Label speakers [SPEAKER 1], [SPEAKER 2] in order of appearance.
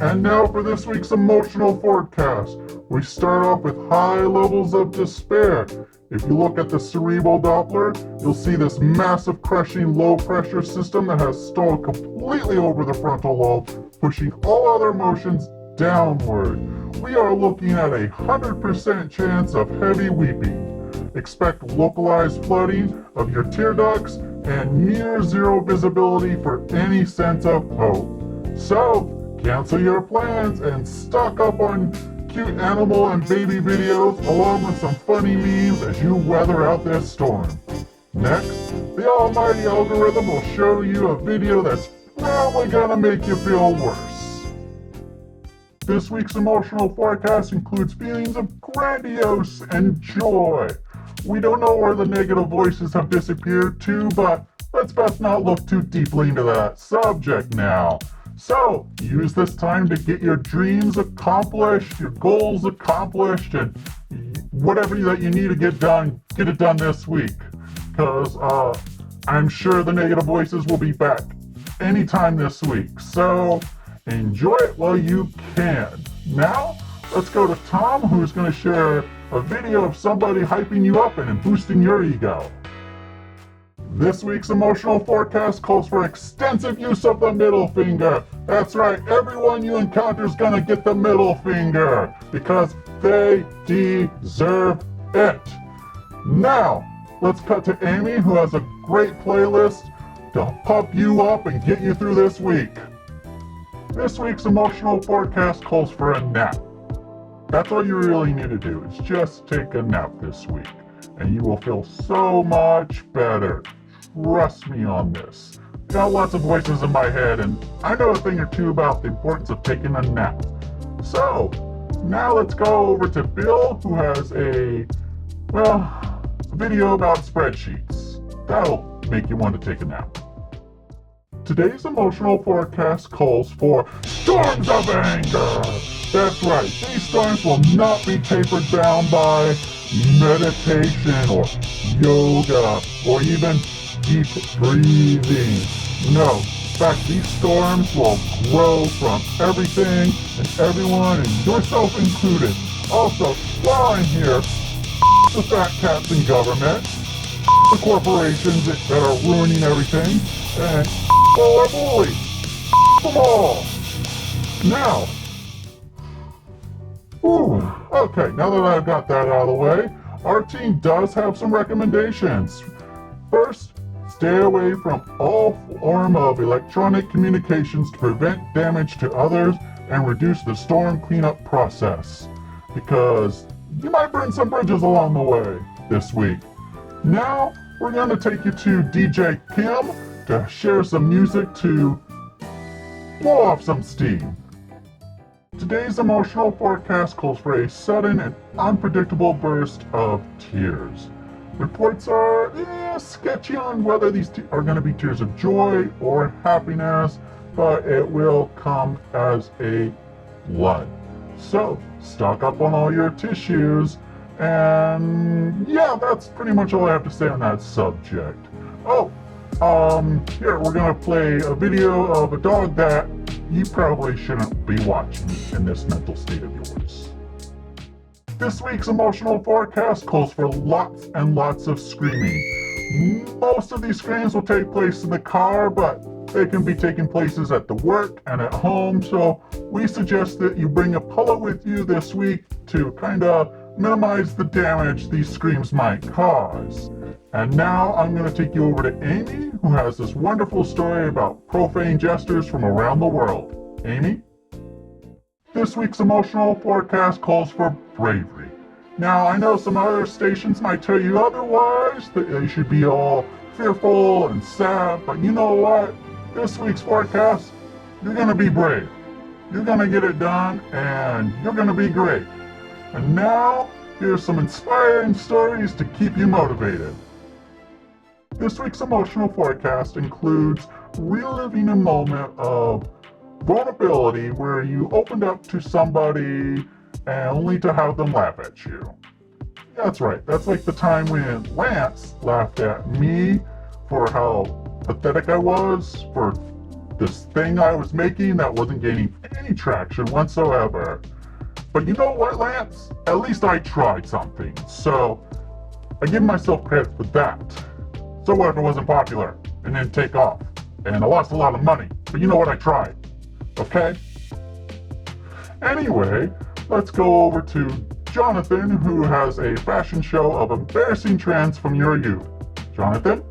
[SPEAKER 1] And now for this week's emotional forecast. We start off with high levels of despair. If you look at the cerebral Doppler, you'll see this massive crushing low pressure system that has stalled completely over the frontal lobe, pushing all other emotions downward. We are looking at 100% chance of heavy weeping. Expect localized flooding of your tear ducts and near zero visibility for any sense of hope. So, cancel your plans and stock up on cute animal and baby videos along with some funny memes as you weather out this storm. Next, the almighty algorithm will show you a video that's probably gonna make you feel worse. This week's emotional forecast includes feelings of grandiose and joy. We don't know where the negative voices have disappeared to, but let's best not look too deeply into that subject now. So, use this time to get your dreams accomplished, your goals accomplished, and whatever that you need to get it done this week. Because I'm sure the negative voices will be back anytime this week. So, enjoy it while you can. Now, let's go to Tom, who's going to share a video of somebody hyping you up and boosting your ego. This week's emotional forecast calls for extensive use of the middle finger. That's right, everyone you encounter is gonna get the middle finger because they deserve it. Now, let's cut to Amy, who has a great playlist to pump you up and get you through this week. This week's emotional forecast calls for a nap. That's all you really need to do is just take a nap this week, and you will feel so much better. Trust me on this. Got lots of voices in my head, and I know a thing or two about the importance of taking a nap. So, now let's go over to Bill, who has a video about spreadsheets. That'll make you want to take a nap. Today's emotional forecast calls for storms of anger. That's right, these storms will not be tapered down by meditation or yoga or even deep breathing. No, in fact, these storms will grow from everything and everyone, and yourself included. Also, while I'm here, the fat cats in government, the corporations that are ruining everything, and our bullies. Them all. Now, okay, now that I've got that out of the way, our team does have some recommendations. First, stay away from all form of electronic communications to prevent damage to others and reduce the storm cleanup process, because you might burn some bridges along the way this week. Now, we're going to take you to DJ Kim to share some music to blow off some steam. Today's emotional forecast calls for a sudden and unpredictable burst of tears. Reports are sketchy on whether these are going to be tears of joy or happiness, but it will come as a flood. So, stock up on all your tissues, and yeah, that's pretty much all I have to say on that subject. Here, we're going to play a video of a dog that you probably shouldn't be watching in this mental state of yours. This week's emotional forecast calls for lots and lots of screaming. Most of these screams will take place in the car, but they can be taking places at the work and at home, so we suggest that you bring a pillow with you this week to kind of minimize the damage these screams might cause. And now I'm going to take you over to Amy, who has this wonderful story about profane jesters from around the world. Amy? This week's emotional forecast calls for bravery. Now, I know some other stations might tell you otherwise, that you should be all fearful and sad, but you know what? This week's forecast, you're going to be brave. You're going to get it done, and you're going to be great. And now, here's some inspiring stories to keep you motivated. This week's emotional forecast includes reliving a moment of vulnerability where you opened up to somebody and only to have them laugh at you. That's right, that's like the time when Lance laughed at me for how pathetic I was for this thing I was making that wasn't gaining any traction whatsoever. But you know what, Lance? At least I tried something, so I give myself credit for that. So what if it wasn't popular and didn't take off? And I lost a lot of money, but you know what, I tried. Okay? Anyway, let's go over to Jonathan, who has a fashion show of embarrassing trends from your youth. Jonathan?